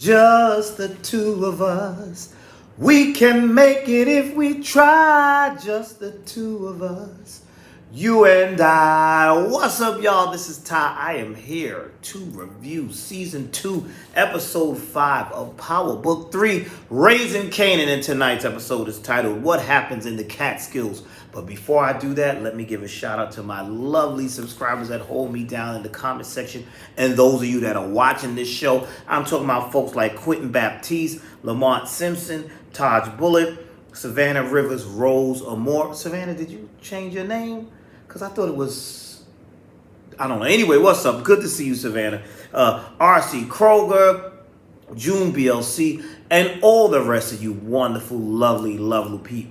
Just the two of us. We can make it if we try. Just the two of us. You and I. What's up, y'all? This is Ty. I am here to review Season 2, Episode 5 of Power Book 3, Raising Kanan. And tonight's episode is titled, What Happens in the Catskills? But before I do that, let me give a shout out to my lovely subscribers that hold me down in the comment section. And those of you that are watching this show, I'm talking about folks like Quentin Baptiste, Lamont Simpson, Taj Bullitt, Savannah Rivers, Rose Amore. Savannah, did you change your name? Because I thought it was, I don't know. Anyway, what's up? Good to see you, Savannah. R.C. Kroger, June BLC, and all the rest of you wonderful, lovely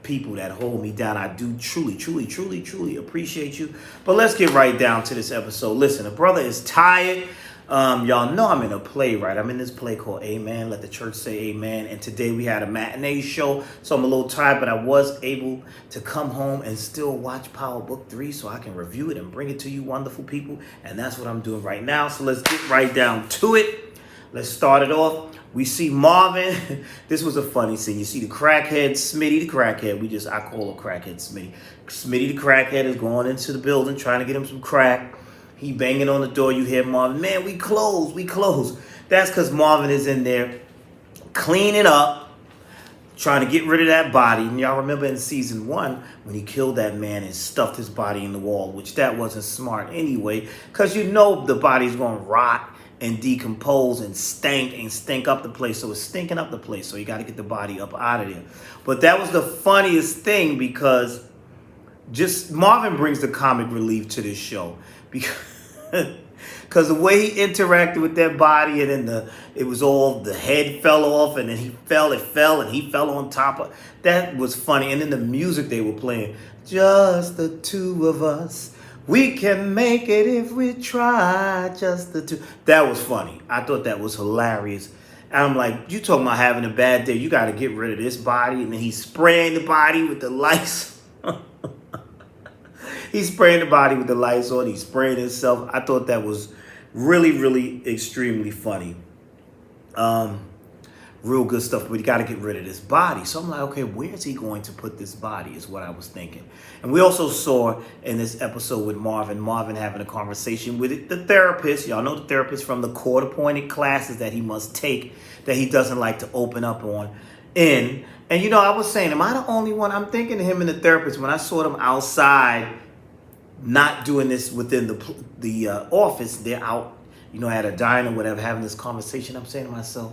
people that hold me down. I do truly appreciate you. But let's get right down to this episode. Listen, a brother is tired. Y'all know I'm in a play, right? I'm in this play called Amen. Let the church say amen. And today we had a matinee show, so I'm a little tired, but I was able to come home and still watch Power Book 3 so I can review it and bring it to you wonderful people. And that's what I'm doing right now. So let's get right down to it. Let's start it off. We see Marvin. This was a funny scene. You see the crackhead, Smitty the crackhead. I call her crackhead Smitty. Smitty the crackhead is going into the building trying to get him some crack. He banging on the door. You hear Marvin, man, we close. That's because Marvin is in there cleaning up, trying to get rid of that body. And y'all remember in Season 1 when he killed that man and stuffed his body in the wall, which that wasn't smart anyway, because you know the body's going to rot and decompose and stink up the place. So it's stinking up the place. So you got to get the body up out of there. But that was the funniest thing because just Marvin brings the comic relief to this show because the way he interacted with that body, and then it was all, the head fell off and then it fell and he fell on top of that. Was funny. And then the music they were playing, just the two of us, we can make it if we try, just the two. That was funny. I thought that was hilarious. And I'm like, you talking about having a bad day, you got to get rid of this body. And then he's spraying the body with the lights. He's spraying the body with the lights on. He's spraying himself. I thought that was really extremely funny. Real good stuff, but you got to get rid of this body. So I'm like, okay, where is he going to put this body is what I was thinking. And we also saw in this episode with Marvin having a conversation with the therapist. Y'all know the therapist from the court-appointed classes that he must take that he doesn't like to open up on. And you know, I was saying, am I the only one? I'm thinking of him and the therapist when I saw them outside not doing this within the office. They're out, you know, at a diner or whatever, having this conversation. I'm saying to myself,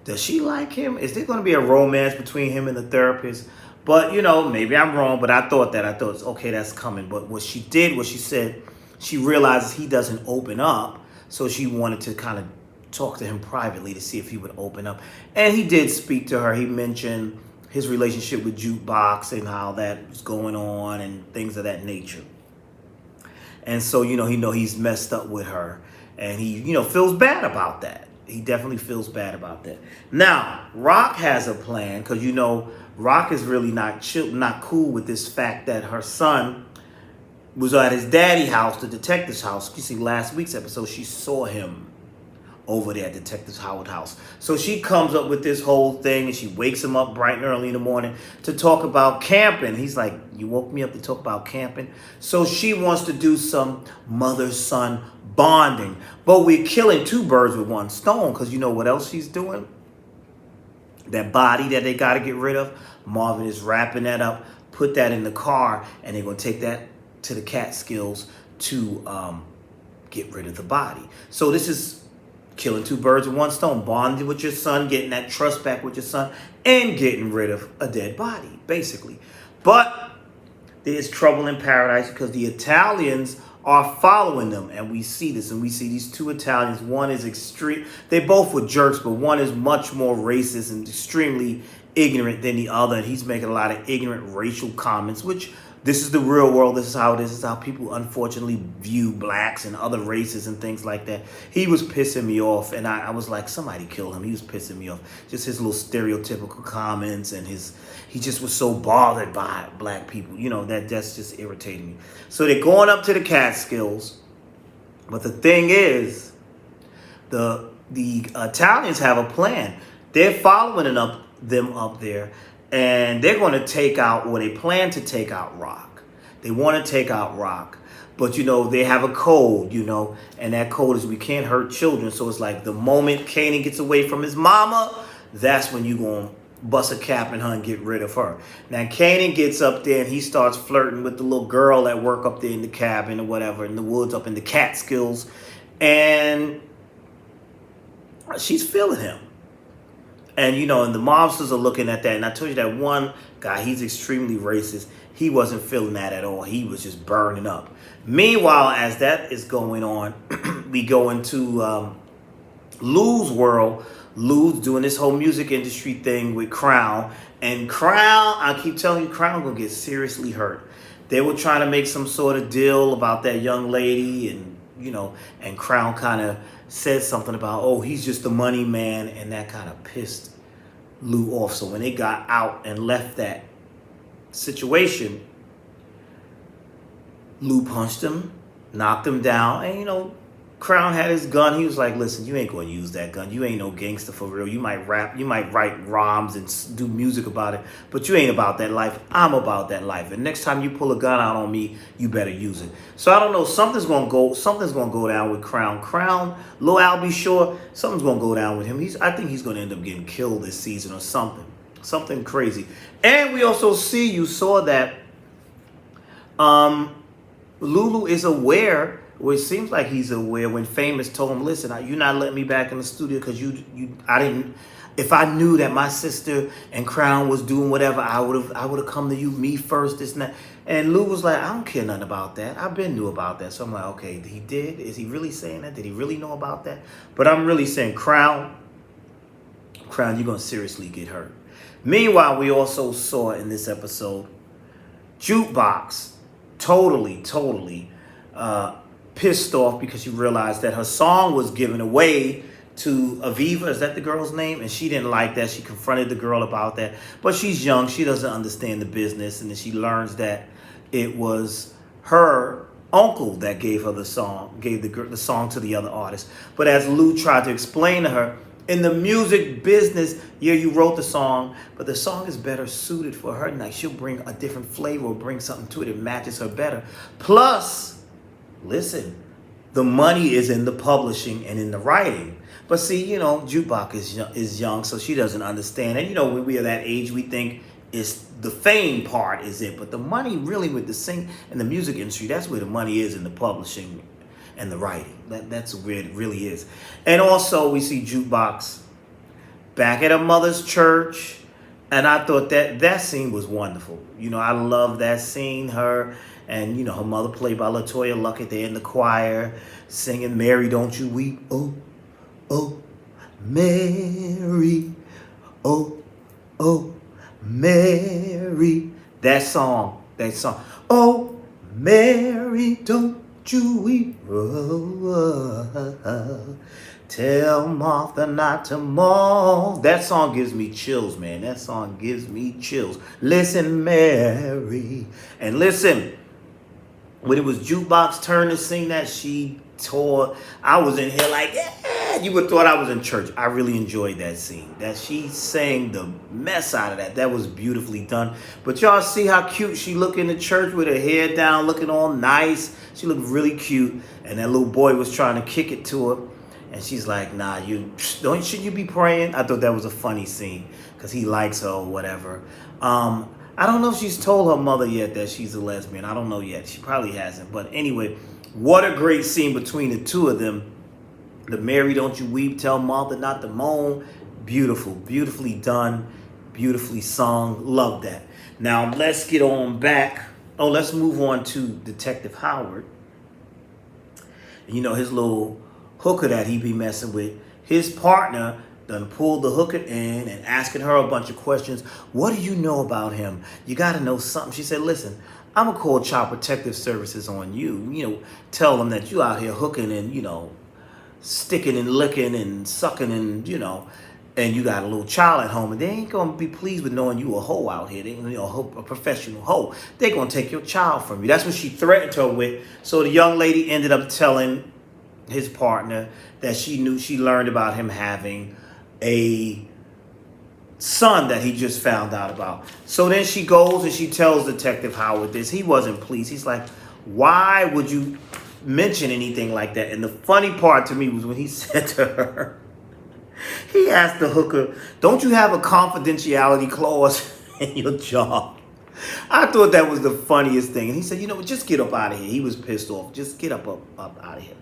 does she like him? Is there going to be a romance between him and the therapist? But, you know, maybe I'm wrong, but I thought, okay, that's coming. But what she did was she said she realizes he doesn't open up, so she wanted to kind of talk to him privately to see if he would open up. And he did speak to her. He mentioned his relationship with Jukebox and how that was going on and things of that nature. And so, you know, he's messed up with her. And he, you know, feels bad about that. He definitely feels bad about that. Now, Rock has a plan because, you know, Rock is really not cool with this fact that her son was at his daddy's house, the detective's house. You see, last week's episode, she saw him over there at Detective Howard's house. So she comes up with this whole thing and she wakes him up bright and early in the morning to talk about camping. He's like, you woke me up to talk about camping? So she wants to do some mother-son bonding. But we're killing two birds with one stone because you know what else she's doing? That body that they got to get rid of, Marvin is wrapping that up, put that in the car, and they're going to take that to the Catskills to get rid of the body. So this is killing two birds with one stone, bonding with your son, getting that trust back with your son, and getting rid of a dead body, basically. But there's trouble in paradise because the Italians are following them, and we see this, and we see these two Italians. One is extreme. They both were jerks, but one is much more racist and extremely ignorant than the other, and he's making a lot of ignorant racial comments, which this is the real world. This is how it is. This is how people unfortunately view blacks and other races and things like that. He was pissing me off, and I was like, somebody kill him. He was pissing me off. Just his little stereotypical comments, and he just was so bothered by black people. You know, that's just irritating me. So they're going up to the Catskills, but the thing is, the the Italians have a plan. They're following them up there, and they're going to take out, or they plan to take out Rock. They want to take out Rock. But, they have a code, and that code is we can't hurt children. So it's like the moment Kanan gets away from his mama, that's when you going to bust a cap in her and get rid of her. Now, Kanan gets up there and he starts flirting with the little girl that work up there in the cabin or whatever, in the woods up in the Catskills. And she's feeling him. And, and the mobsters are looking at that. And I told you that one guy, he's extremely racist. He wasn't feeling that at all. He was just burning up. Meanwhile, as that is going on, we go into Lou's world. Lou's doing this whole music industry thing with Crown. And Crown, I keep telling you, Crown gonna get seriously hurt. They were trying to make some sort of deal about that young lady. And, and Crown kind of said something about, oh, he's just the money man. And that kind of pissed Lou off. So when they got out and left that situation, Lou punched him, knocked him down, and Crown had his gun. He was like, listen, you ain't gonna use that gun. You ain't no gangster for real. You might rap, you might write rhymes and do music about it, but you ain't about that life. I'm about that life. And next time you pull a gun out on me, you better use it. So I don't know, something's gonna go down with Crown, Lil Albie Shore, something's gonna go down with him. I think he's gonna end up getting killed this season or something crazy. And we also you saw that Lulu is aware, or it seems like he's aware, when Famous told him, listen, you're not letting me back in the studio because if I knew that my sister and Crown was doing whatever, I would have come to you, me first, this and that. And Lou was like, I don't care nothing about that. I've been knew about that. So I'm like, okay, he did? Is he really saying that? Did he really know about that? But I'm really saying, Crown, you're going to seriously get hurt. Meanwhile, we also saw in this episode, Jukebox totally pissed off because she realized that her song was given away to Aviva. Is that the girl's name? And she didn't like that. She confronted the girl about that. But she's young. She doesn't understand the business. And then she learns that it was her uncle that gave her the song, gave the song to the other artist. But as Lou tried to explain to her, in the music business, yeah, you wrote the song, but the song is better suited for her. Like, she'll bring a different flavor or bring something to it that matches her better. Plus, listen, the money is in the publishing and in the writing. But see, Jukebox is young, so she doesn't understand. And, when we are that age, we think it's the fame part is it. But the money really with the sing and the music industry, that's where the money is, in the publishing and the writing. That's where it really is. And also we see Jukebox back at her mother's church. And I thought that scene was wonderful. I love that scene. Her and, her mother, played by LaToya Luckett, they're in the choir singing, Mary, don't you weep. Oh, oh, Mary. Oh, oh, Mary. That song. Oh, Mary, don't you weep. Oh, tell Martha not to mourn. That song gives me chills, man. That song gives me chills. Listen, Mary. And listen, when it was Jukebox's turn to sing that, she tore. I was in here like, yeah. You would have thought I was in church. I really enjoyed that scene. That she sang the mess out of that. That was beautifully done. But y'all see how cute she looked in the church with her hair down, looking all nice. She looked really cute. And that little boy was trying to kick it to her. And she's like, nah, shouldn't you be praying? I thought that was a funny scene because he likes her or whatever. I don't know if she's told her mother yet that she's a lesbian. I don't know yet. She probably hasn't. But anyway, what a great scene between the two of them. The Mary, don't you weep, tell Martha not to moan. Beautiful, beautifully done, beautifully sung. Love that. Now let's get on back. Let's move on to Detective Howard. His little hooker that he be messing with. His partner done pulled the hooker in and asking her a bunch of questions. What do you know about him? You got to know something. She said, listen, I'm going to call Child Protective Services on you. Tell them that you out here hooking and, sticking and licking and sucking and, and you got a little child at home, and they ain't going to be pleased with knowing you a hoe out here. They, a professional hoe. They're going to take your child from you. That's what she threatened her with. So the young lady ended up telling his partner, that she learned about him having a son that he just found out about. So then she goes and she tells Detective Howard this. He wasn't pleased. He's like, why would you mention anything like that? And the funny part to me was when he said to her, he asked the hooker, don't you have a confidentiality clause in your job? I thought that was the funniest thing. And he said, you know what, just get up out of here. He was pissed off. Just get up out of here.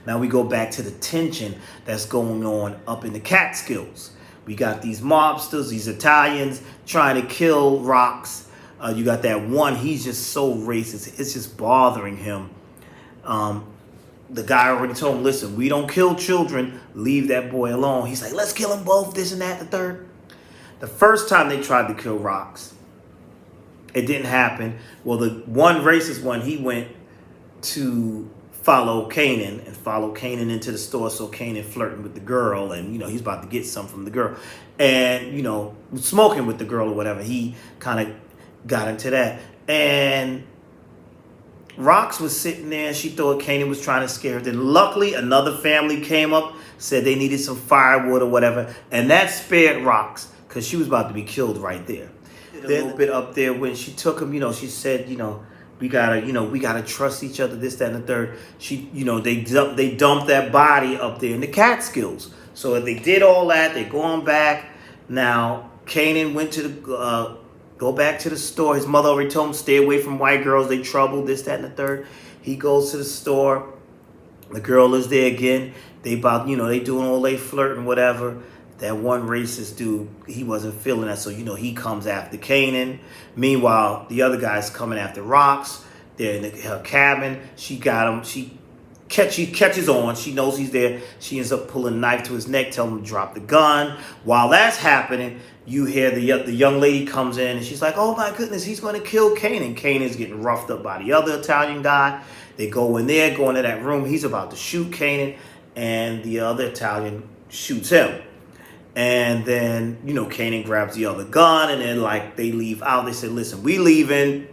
Now we go back to the tension that's going on up in the Catskills. We got these mobsters, these Italians trying to kill Rocks. You got that one, he's just so racist. It's just bothering him. The guy already told him, listen, we don't kill children. Leave that boy alone. He's like, let's kill them both, this and that, the third. The first time they tried to kill Rocks, it didn't happen. Well, the one racist one, he went to follow Kanan and follow Kanan into the store. So Kanan flirting with the girl, and you know he's about to get some from the girl, and you know smoking with the girl or whatever. He kind of got into that, and Rocks was sitting there. She thought Kanan was trying to scare her. Then luckily another family came up, said they needed some firewood or whatever, and that spared Rocks because she was about to be killed right there. A little bit up there when she took him, you know, she said, you know, we gotta trust each other, this, that, and the third. She, you know, they dumped that body up there in the Catskills. So if they did all that, they go on back. Now Kanan went to the go back to the store. His mother already told him stay away from white girls. They trouble, this, that, and the third. He goes to the store. The girl is there again. They about, you know, they doing all they flirting, whatever. That one racist dude, he wasn't feeling that, so, you know, he comes after Kanan. Meanwhile, the other guy's coming after Rocks. They're in her cabin. She got him. She catches on. She knows he's there. She ends up pulling a knife to his neck, telling him to drop the gun. While that's happening, you hear the young lady comes in, and she's like, oh, my goodness, he's going to kill Kanan. Kanan's getting roughed up by the other Italian guy. They go in there, go into that room. He's about to shoot Kanan, and the other Italian shoots him. And then, you know, Kanan grabs the other gun, and then, like, they leave out. They said, listen, we leaving.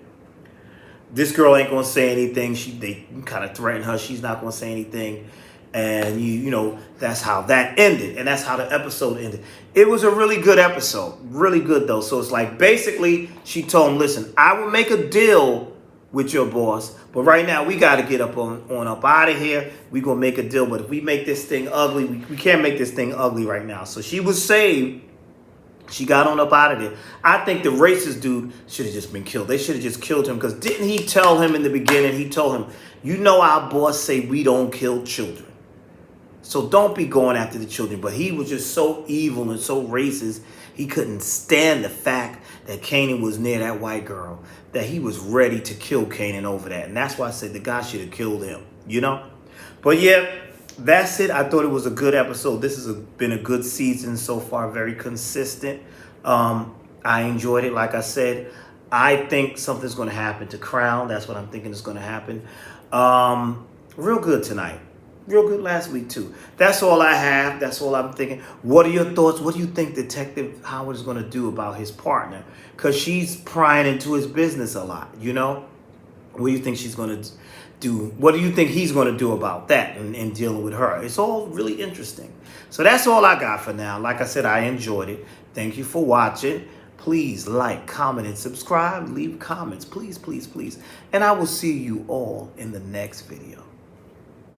This girl ain't going to say anything. They kind of threaten her. She's not going to say anything. And, you know, that's how that ended. And that's how the episode ended. It was a really good episode. Really good, though. So it's like, basically, she told him, listen, I will make a deal with your boss, but right now we got to get up up out of here. We gonna make a deal, but if we make this thing ugly, we can't make this thing ugly right now. So she was saved. She got on up out of there. I think the racist dude should have just been killed. They should have just killed him, because didn't he tell him in the beginning? He told him, you know, our boss say we don't kill children, so don't be going after the children. But he was just so evil and so racist. He couldn't stand the fact that Kanan was near that white girl, that he was ready to kill Kanan over that. And that's why I said the guy should have killed him, you know? But yeah, that's it. I thought it was a good episode. This has been a good season so far, very consistent. I enjoyed it. Like I said, I think something's going to happen to Crown. That's what I'm thinking is going to happen. Real good tonight. Real good last week, too. That's all I have. That's all I'm thinking. What are your thoughts? What do you think Detective Howard is going to do about his partner? Because she's prying into his business a lot, you know? What do you think she's going to do? What do you think he's going to do about that and dealing with her? It's all really interesting. So that's all I got for now. Like I said, I enjoyed it. Thank you for watching. Please like, comment, and subscribe. Leave comments. Please, please, please. And I will see you all in the next video.